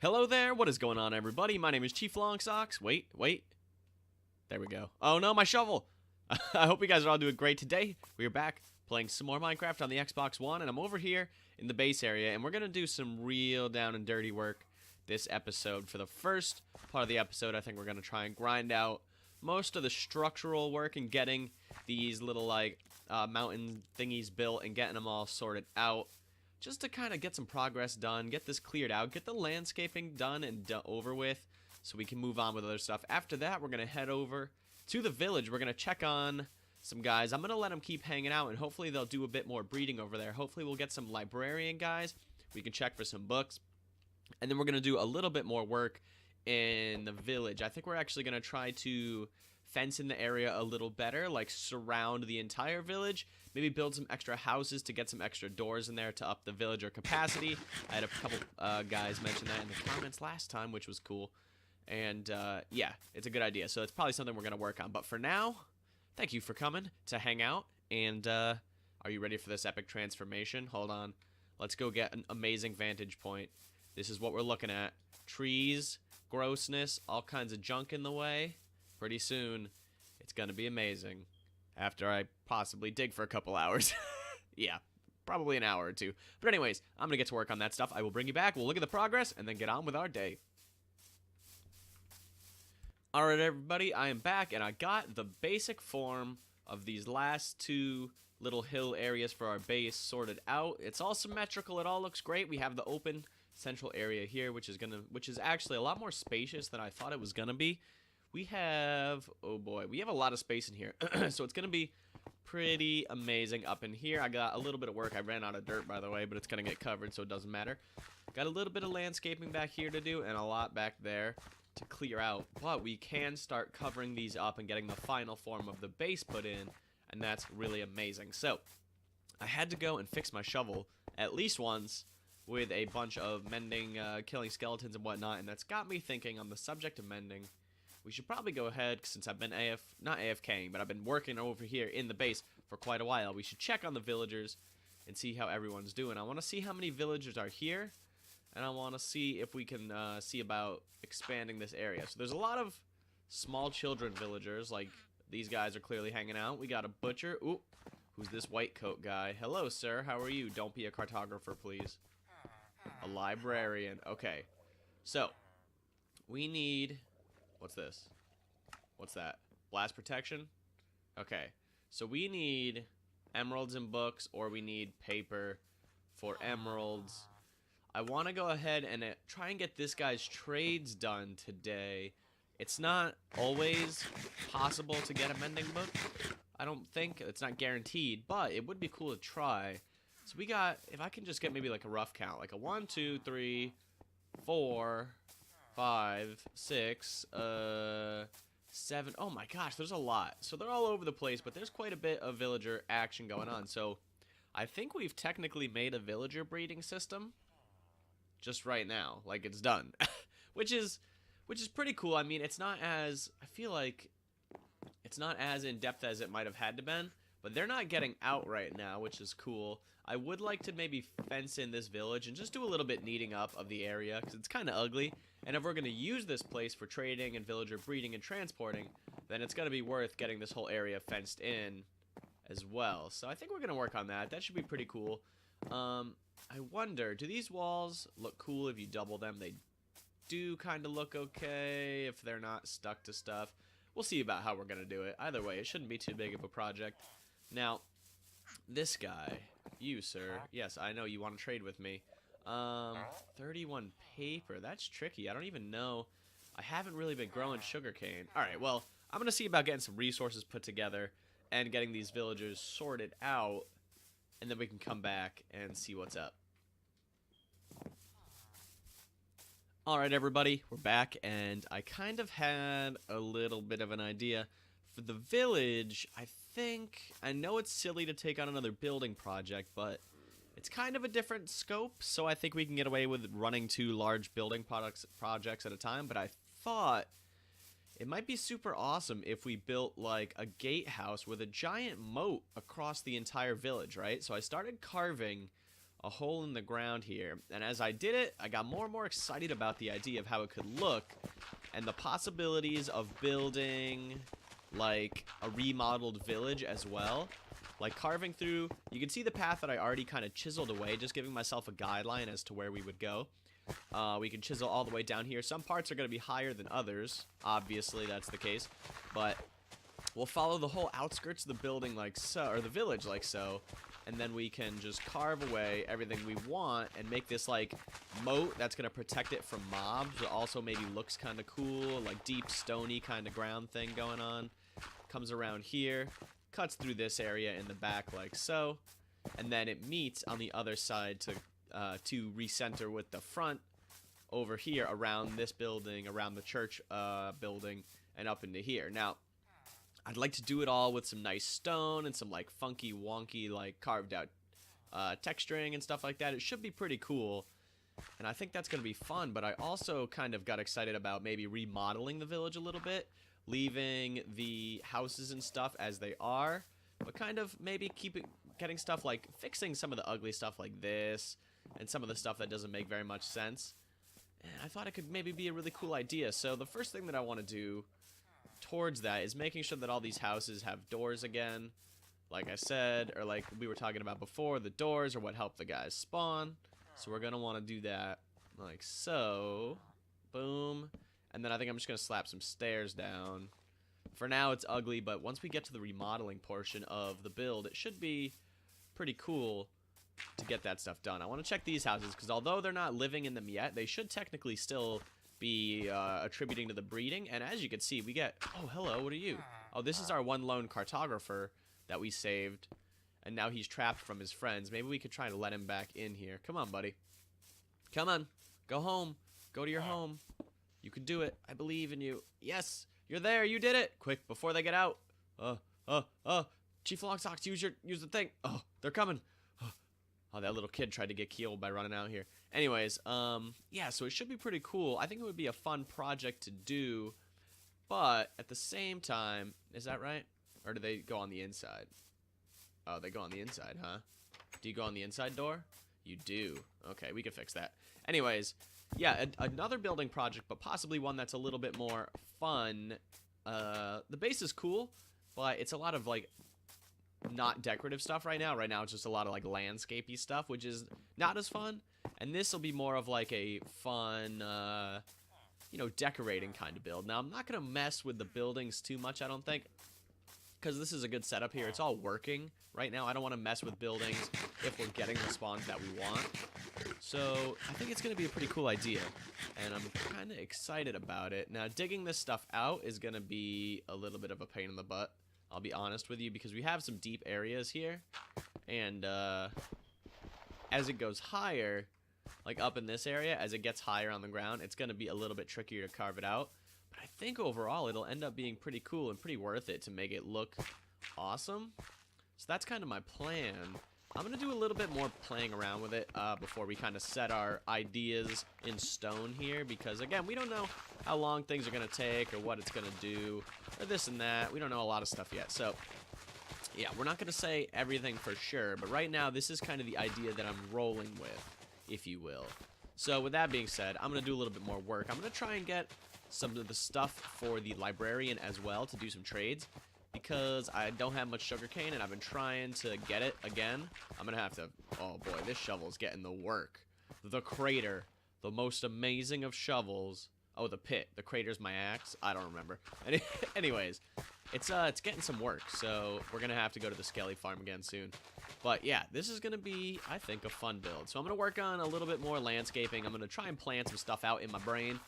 Hello there, what is going on, everybody? My name is Chief Longsocks. Wait. There we go. Oh no, my shovel! I hope you guys are all doing great today. We are back playing some more Minecraft on the Xbox One, and I'm over here in the base area, and we're going to do some real down and dirty work this episode. For the first part of the episode, I think we're going to try and grind out most of the structural work and getting these little, mountain thingies built and getting them all sorted out. Just to kind of get some progress done, get this cleared out, get the landscaping done and over with so we can move on with other stuff. After that, we're going to head over to the village. We're going to check on some guys. I'm going to let them keep hanging out, and hopefully they'll do a bit more breeding over there. Hopefully we'll get some librarian guys. We can check for some books. And then we're going to do a little bit more work in the village. I think we're actually going to try to fence in the area a little better, like surround the entire village. Maybe build some extra houses to get some extra doors in there to up the villager capacity. I had a couple guys mention that in the comments last time, which was cool. And yeah, it's a good idea. So it's probably something we're going to work on. But for now, thank you for coming to hang out. And are you ready for this epic transformation? Hold on. Let's go get an amazing vantage point. This is what we're looking at. Trees, grossness, all kinds of junk in the way. Pretty soon, it's going to be amazing. After I possibly dig for a couple hours. Yeah, probably an hour or two. But anyways, I'm going to get to work on that stuff. I will bring you back. We'll look at the progress and then get on with our day. Alright, everybody, I am back, and I got the basic form of these last two little hill areas for our base sorted out. It's all symmetrical. It all looks great. We have the open central area here, which is actually a lot more spacious than I thought it was going to be. We have, oh boy, we have a lot of space in here, so it's going to be pretty amazing up in here. I got a little bit of work. I ran out of dirt, by the way, but it's going to get covered, so it doesn't matter. Got a little bit of landscaping back here to do, and a lot back there to clear out. But we can start covering these up and getting the final form of the base put in, and that's really amazing. So, I had to go and fix my shovel at least once with a bunch of mending, killing skeletons and whatnot, and that's got me thinking on the subject of mending. We should probably go ahead, since I've been not AFKing, but I've been working over here in the base for quite a while. We should check on the villagers and see how everyone's doing. I want to see how many villagers are here, and I want to see if we can see about expanding this area. So there's a lot of small children villagers, like these guys are clearly hanging out. We got a butcher. Ooh, who's this white coat guy? Hello, sir. How are you? Don't be a cartographer, please. A librarian. Okay. So, we need... What's this? What's that? Blast protection? Okay. So we need emeralds and books, or we need paper for emeralds. I want to go ahead and try and get this guy's trades done today. It's not always possible to get a mending book. I don't think. It's not guaranteed, but it would be cool to try. So we got, if I can just get maybe like a rough count, like a 1, 2, 3, 4... 5, 6, 7. Oh my gosh, there's a lot. So they're all over the place, but there's quite a bit of villager action going on. So I think we've technically made a villager breeding system just right now. Like, it's done. which is pretty cool. I mean, it's not as, I feel like it's not as in-depth as it might have had to been, but they're not getting out right now, which is cool. I would like to maybe fence in this village and just do a little bit neating up of the area, because it's kind of ugly. And if we're going to use this place for trading and villager breeding and transporting, then it's going to be worth getting this whole area fenced in as well. So I think we're going to work on that. That should be pretty cool. I wonder, do these walls look cool if you double them? They do kind of look okay if they're not stuck to stuff. We'll see about how we're going to do it. Either way, it shouldn't be too big of a project. Now, this guy, you, sir, yes, I know you want to trade with me. 31 paper. That's tricky. I don't even know. I haven't really been growing sugarcane. Alright, well, I'm going to see about getting some resources put together and getting these villagers sorted out, and then we can come back and see what's up. Alright, everybody, we're back, and I kind of had a little bit of an idea. For the village, I know it's silly to take on another building project, but it's kind of a different scope, so I think we can get away with running 2 large building projects at a time, but I thought it might be super awesome if we built like a gatehouse with a giant moat across the entire village, right? So I started carving a hole in the ground here. And as I did it, I got more and more excited about the idea of how it could look and the possibilities of building like a remodeled village as well. Like carving through, you can see the path that I already kind of chiseled away, just giving myself a guideline as to where we would go. We can chisel all the way down here. Some parts are going to be higher than others. Obviously, that's the case. But we'll follow the whole outskirts of the building like so, or the village like so. And then we can just carve away everything we want and make this like moat that's going to protect it from mobs. But also maybe looks kind of cool, like deep stony kind of ground thing going on. Comes around here, cuts through this area in the back like so. And then it meets on the other side to recenter with the front over here around this building, around the church building, and up into here. Now, I'd like to do it all with some nice stone and some like funky wonky like carved out texturing and stuff like that. It should be pretty cool, and I think that's going to be fun. But I also kind of got excited about maybe remodeling the village a little bit, leaving the houses and stuff as they are, but kind of maybe getting stuff like fixing some of the ugly stuff like this and some of the stuff that doesn't make very much sense. And I thought it could maybe be a really cool idea. So the first thing that I want to do towards that is making sure that all these houses have doors again, like I said, or like we were talking about before. The doors are what help the guys spawn, so we're gonna want to do that like so. Boom. And then I think I'm just gonna slap some stairs down. For now it's ugly, but once we get to the remodeling portion of the build, it should be pretty cool to get that stuff done. I want to check these houses because although they're not living in them yet, they should technically still be attributing to the breeding. And as you can see, we get, oh hello, what are you? Oh, this is our one lone cartographer that we saved, and now he's trapped from his friends. Maybe we could try to let him back in here. Come on, buddy, come on, go home, go to your home. You can do it. I believe in you. Yes, you're there. You did it. Quick, before they get out. Chief Longsocks, use the thing. Oh, they're coming. Oh, that little kid tried to get killed by running out here. Anyways, yeah, so it should be pretty cool. I think it would be a fun project to do, but at the same time, is that right? Or do they go on the inside? Oh, they go on the inside, huh? Do you go on the inside door? You do. Okay, we can fix that. Anyways, yeah, another building project, but possibly one that's a little bit more fun. The base is cool, but it's a lot of, like, not decorative stuff right now. Right now it's just a lot of like landscapey stuff, which is not as fun. And this will be more of like a fun, you know, decorating kind of build. Now I'm not gonna mess with the buildings too much, I don't think, because this is a good setup here. It's all working right now. I don't want to mess with buildings if we're getting the spawns that we want. So I think it's gonna be a pretty cool idea, and I'm kind of excited about it. Now digging this stuff out is gonna be a little bit of a pain in the butt, I'll be honest with you, because we have some deep areas here, and as it goes higher, like up in this area, as it gets higher on the ground, it's going to be a little bit trickier to carve it out. But I think overall it'll end up being pretty cool and pretty worth it to make it look awesome. So that's kind of my plan. I'm going to do a little bit more playing around with it before we kind of set our ideas in stone here, because again, we don't know how long things are going to take or what it's going to do or this and that. We don't know a lot of stuff yet. So yeah, we're not going to say everything for sure, but right now this is kind of the idea that I'm rolling with, if you will. So with that being said, I'm going to do a little bit more work. I'm going to try and get some of the stuff for the librarian as well to do some trades, because I don't have much sugarcane and I've been trying to get it again. I'm gonna have to, oh boy, this shovel's getting the work. The crater, the most amazing of shovels. Oh, the pit, the crater's my axe. I don't remember. Anyways, it's getting some work, so we're gonna have to go to the Skelly farm again soon. But yeah, this is gonna be, I think, a fun build. So I'm gonna work on a little bit more landscaping. I'm gonna try and plan some stuff out in my brain,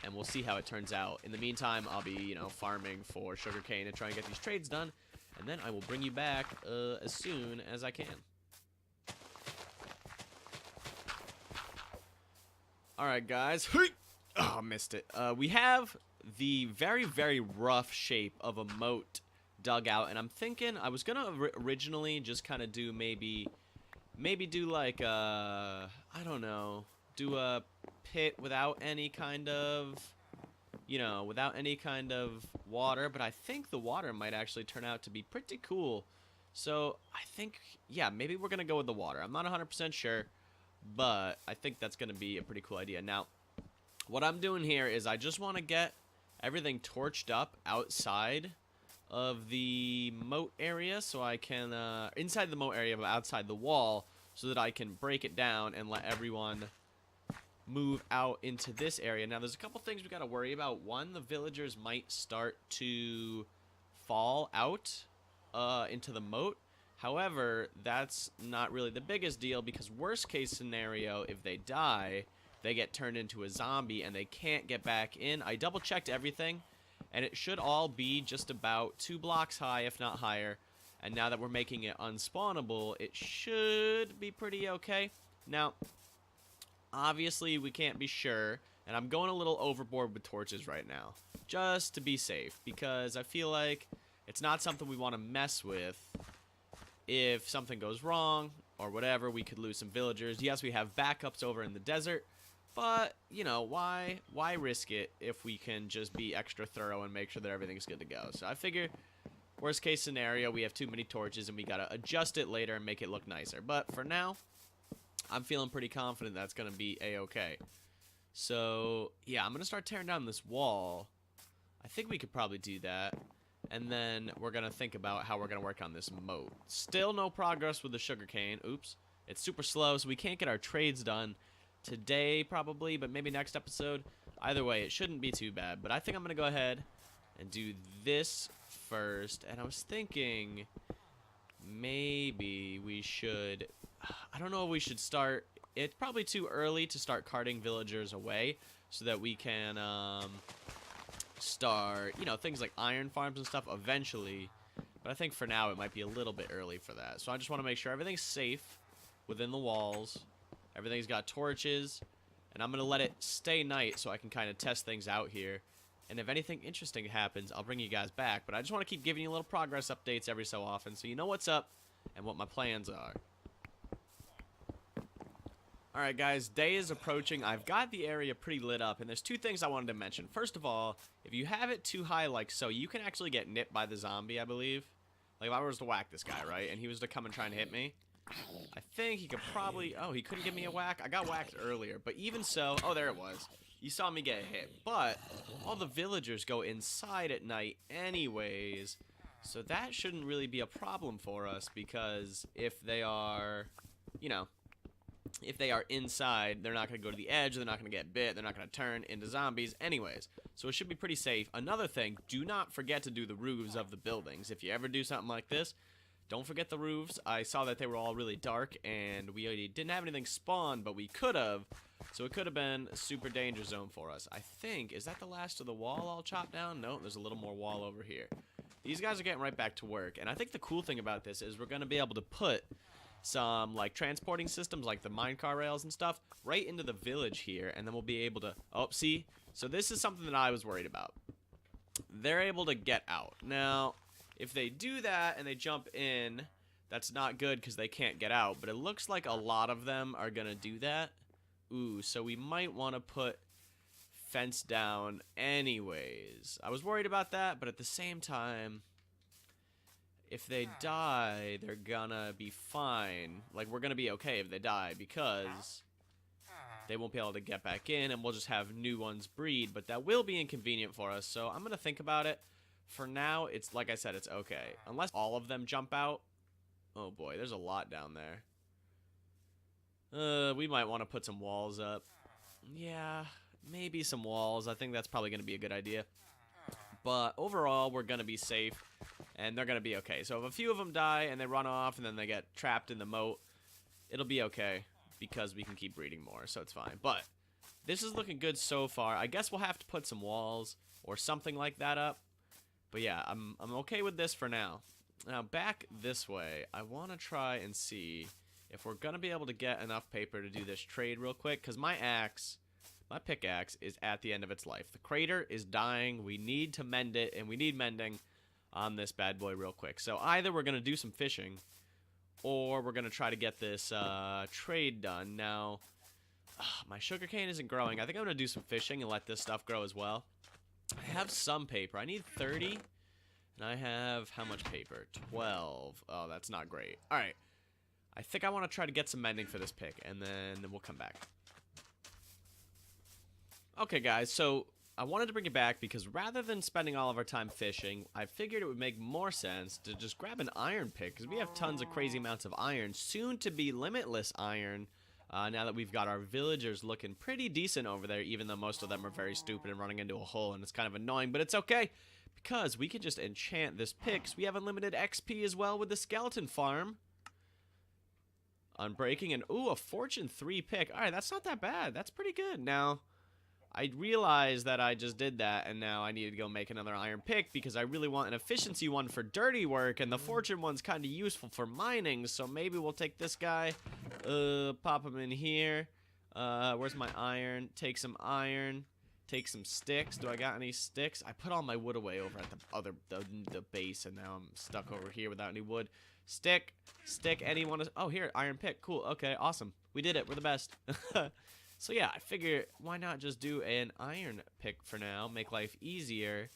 and we'll see how it turns out. In the meantime, I'll be, you know, farming for sugarcane and try and get these trades done, and then I will bring you back as soon as I can. Alright, guys. Oh, missed it. We have the very, very rough shape of a moat dug out, and I'm thinking I was gonna originally just kind of do maybe do like I don't know, do a pit without any kind of, you know, without any kind of water, but I think the water might actually turn out to be pretty cool So I think, yeah, maybe we're going to go with the water. I'm not 100% sure, but I think that's going to be a pretty cool idea. Now, what I'm doing here is I just want to get everything torched up outside of the moat area so I can, inside the moat area but outside the wall so that I can break it down and let everyone move out into this area. Now, there's a couple things we got to worry about. One, the villagers might start to fall out into the moat. However, that's not really the biggest deal because worst case scenario, if they die, they get turned into a zombie and they can't get back in. I double checked everything and it should all be just about 2 blocks high, if not higher. And now that we're making it unspawnable, it should be pretty okay. Now, obviously we can't be sure, and I'm going a little overboard with torches right now, just to be safe, because I feel like it's not something we want to mess with. If something goes wrong or whatever, we could lose some villagers. Yes, we have backups over in the desert, but, you know, why risk it if we can just be extra thorough and make sure that everything's good to go? So I figure, worst case scenario, we have too many torches and we gotta adjust it later and make it look nicer. But for now, I'm feeling pretty confident that's gonna be a-okay. So, yeah, I'm gonna start tearing down this wall. I think we could probably do that. And then we're gonna think about how we're gonna work on this moat. Still no progress with the sugarcane. Oops. It's super slow, so we can't get our trades done today, probably, but maybe next episode. Either way, it shouldn't be too bad. But I think I'm going to go ahead and do this first. And I was thinking maybe we should... I don't know if we should start... It's probably too early to start carting villagers away so that we can start, you know, things like iron farms and stuff eventually. But I think for now it might be a little bit early for that. So I just want to make sure everything's safe within the walls. Everything's got torches, and I'm going to let it stay night so I can kind of test things out here. And if anything interesting happens, I'll bring you guys back. But I just want to keep giving you little progress updates every so often so you know what's up and what my plans are. Alright guys, day is approaching. I've got the area pretty lit up, and there's 2 things I wanted to mention. First of all, if you have it too high like so, you can actually get nipped by the zombie, I believe. Like if I was to whack this guy, right, and he was to come and try and hit me, I think he could probably... Oh, he couldn't give me a whack? I got whacked earlier. But even so... Oh, there it was. You saw me get hit. But all the villagers go inside at night anyways. So that shouldn't really be a problem for us. Because if they are... You know... If they are inside, they're not going to go to the edge. They're not going to get bit. They're not going to turn into zombies anyways. So it should be pretty safe. Another thing, do not forget to do the roofs of the buildings. If you ever do something like this... Don't forget the roofs. I saw that they were all really dark, and we already didn't have anything spawned, but we could have. So it could have been a super danger zone for us. I think, is that the last of the wall all chopped down? No, there's a little more wall over here. These guys are getting right back to work, and I think the cool thing about this is we're going to be able to put some, like, transporting systems, like the minecart rails and stuff, right into the village here, and then we'll be able to... Oh, see? So this is something that I was worried about. They're able to get out. Now... If they do that and they jump in, that's not good because they can't get out. But it looks like a lot of them are going to do that. Ooh, so we might want to put fence down anyways. I was worried about that, but at the same time, if they die, they're gonna be fine. Like, we're gonna be okay if they die because they won't be able to get back in and we'll just have new ones breed. But that will be inconvenient for us, so I'm going to think about it. For now, it's like I said, it's okay. Unless all of them jump out. Oh boy, there's a lot down there. We might want to put some walls up. Yeah, maybe some walls. I think that's probably going to be a good idea. But overall, we're going to be safe. And they're going to be okay. So if a few of them die and they run off and then they get trapped in the moat, it'll be okay. Because we can keep breeding more, so it's fine. But this is looking good so far. I guess we'll have to put some walls or something like that up. But yeah, I'm okay with this for now. Now, back this way, I want to try and see if we're going to be able to get enough paper to do this trade real quick. Because my pickaxe is at the end of its life. The crater is dying. We need to mend it, and we need mending on this bad boy real quick. So either we're going to do some fishing, or we're going to try to get this trade done. Now, my sugarcane isn't growing. I think I'm going to do some fishing and let this stuff grow as well. I have some paper. I need 30. And I have how much paper? 12. Oh, that's not great. Alright. I think I want to try to get some mending for this pick, and then we'll come back. Okay, guys, so I wanted to bring it back because rather than spending all of our time fishing, I figured it would make more sense to just grab an iron pick, because we have tons of crazy amounts of iron, soon to be limitless iron, now that we've got our villagers looking pretty decent over there, even though most of them are very stupid and running into a hole, and it's kind of annoying, but it's okay, because we can just enchant this pick, so we have unlimited XP as well with the skeleton farm. Unbreaking, and ooh, a fortune 3 pick. Alright, that's not that bad. That's pretty good. Now, I realized that I just did that, and now I need to go make another iron pick because I really want an efficiency one for dirty work, and the fortune one's kind of useful for mining, so maybe we'll take this guy, pop him in here. Where's my iron? Take some iron, take some sticks. Do I got any sticks? I put all my wood away over at the base, and now I'm stuck over here without any wood. Stick, anyone is, oh, here, iron pick, cool, okay, awesome. We did it, we're the best. So yeah, I figure why not just do an iron pick for now, make life easier,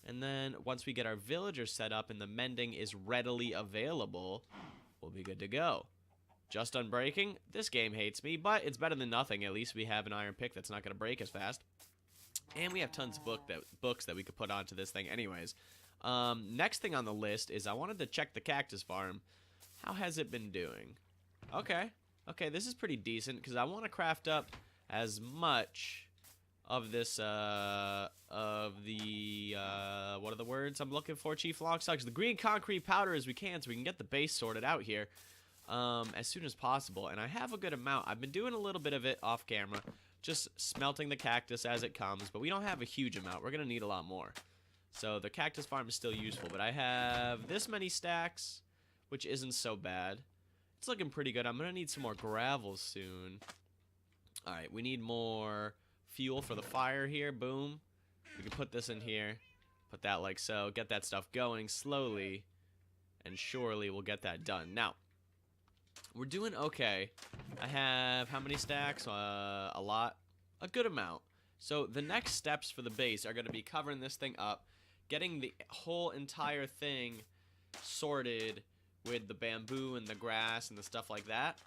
and then once we get our villagers set up and the mending is readily available, we'll be good to go. Just unbreaking, this game hates me, but it's better than nothing. At least we have an iron pick that's not going to break as fast. And we have tons of books that we could put onto this thing anyways. Next thing on the list is I wanted to check the cactus farm. How has it been doing? Okay, this is pretty decent because I want to craft up as much of this, what are the words I'm looking for, Chief Longsocks? The green concrete powder as we can so we can get the base sorted out here as soon as possible. And I have a good amount. I've been doing a little bit of it off camera, just smelting the cactus as it comes, but we don't have a huge amount. We're going to need a lot more. So the cactus farm is still useful, but I have this many stacks, which isn't so bad. It's looking pretty good. I'm going to need some more gravel soon. Alright, we need more fuel for the fire here. Boom. We can put this in here. Put that like so. Get that stuff going slowly. And surely we'll get that done. Now, we're doing okay. I have how many stacks? A lot. A good amount. So the next steps for the base are going to be covering this thing up. Getting the whole entire thing sorted with the bamboo and the grass and the stuff like that.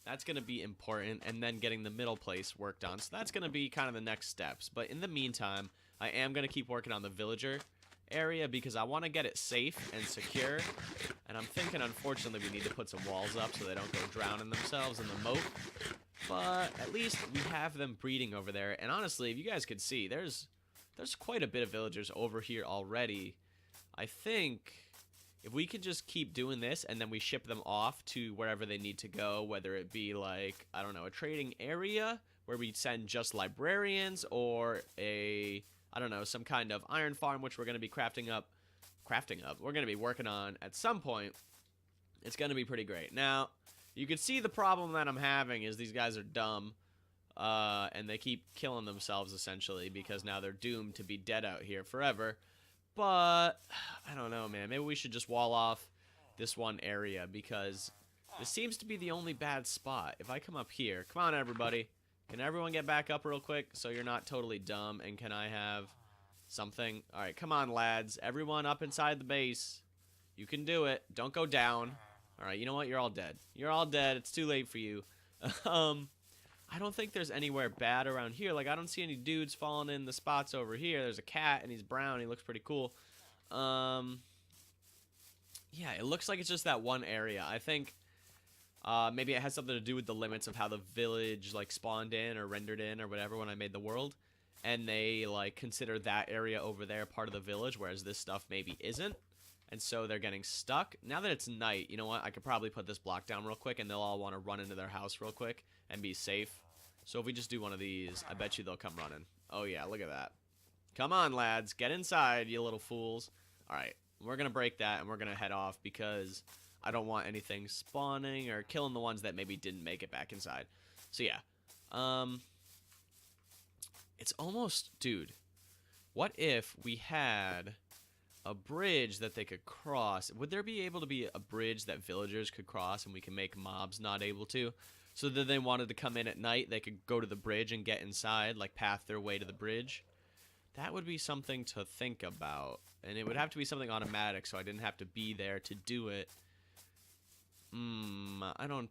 That's going to be important, and then getting the middle place worked on. So that's going to be kind of the next steps. But in the meantime, I am going to keep working on the villager area because I want to get it safe and secure. And I'm thinking, unfortunately, we need to put some walls up so they don't go drowning themselves in the moat. But at least we have them breeding over there. And honestly, if you guys could see, there's quite a bit of villagers over here already. I think if we can just keep doing this and then we ship them off to wherever they need to go, whether it be like, I don't know, a trading area where we send just librarians or a, I don't know, some kind of iron farm, which we're going to be crafting up, we're going to be working on at some point, it's going to be pretty great. Now, you can see the problem that I'm having is these guys are dumb, and they keep killing themselves essentially because now they're doomed to be dead out here forever. But, I don't know, man. Maybe we should just wall off this one area because this seems to be the only bad spot. If I come up here, come on, everybody. Can everyone get back up real quick so you're not totally dumb? And can I have something? All right, come on, lads. Everyone up inside the base. You can do it. Don't go down. All right, you know what? You're all dead. You're all dead. It's too late for you. I don't think there's anywhere bad around here. Like, I don't see any dudes falling in the spots over here. There's a cat, and he's brown. He looks pretty cool. Yeah, it looks like it's just that one area. I think maybe it has something to do with the limits of how the village, like, spawned in or rendered in or whatever when I made the world. And they, like, consider that area over there part of the village, whereas this stuff maybe isn't. And so they're getting stuck. Now that it's night, you know what? I could probably put this block down real quick, and they'll all want to run into their house real quick and be safe. So if we just do one of these, I bet you they'll come running. Oh, yeah, look at that. Come on, lads. Get inside, you little fools. All right, we're going to break that, and we're going to head off because I don't want anything spawning or killing the ones that maybe didn't make it back inside. So, yeah. It's almost... Dude, what if we had a bridge that they could cross? Would there be able to be a bridge that villagers could cross and we can make mobs not able to? So that they wanted to come in at night, they could go to the bridge and get inside, like path their way to the bridge. That would be something to think about. And it would have to be something automatic so I didn't have to be there to do it. I don't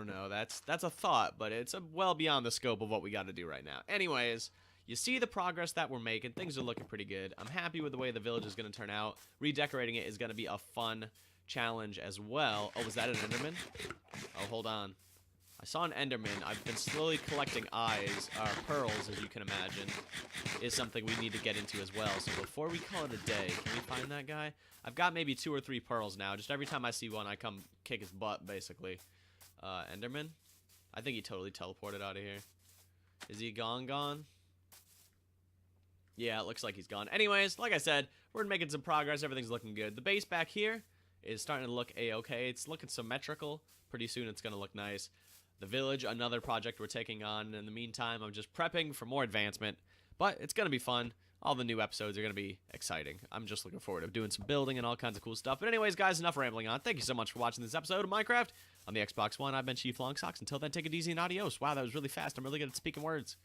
know. That's a thought, but it's well beyond the scope of what we got to do right now. Anyways, you see the progress that we're making. Things are looking pretty good. I'm happy with the way the village is going to turn out. Redecorating it is going to be a fun challenge as well. Oh, was that an Enderman? Oh, hold on. I saw an Enderman. I've been slowly collecting eyes, pearls, as you can imagine, is something we need to get into as well. So before we call it a day, can we find that guy? I've got maybe 2 or 3 pearls now. Just every time I see one, I come kick his butt, basically. Enderman? I think he totally teleported out of here. Is he gone? Yeah, it looks like he's gone. Anyways, like I said, we're making some progress. Everything's looking good. The base back here is starting to look a-okay. It's looking symmetrical. Pretty soon it's going to look nice. The village, another project we're taking on. In the meantime, I'm just prepping for more advancement. But it's going to be fun. All the new episodes are going to be exciting. I'm just looking forward to doing some building and all kinds of cool stuff. But anyways, guys, enough rambling on. Thank you so much for watching this episode of Minecraft on the Xbox One. I've been Chief Longsocks. Until then, take it easy and adios. Wow, that was really fast. I'm really good at speaking words.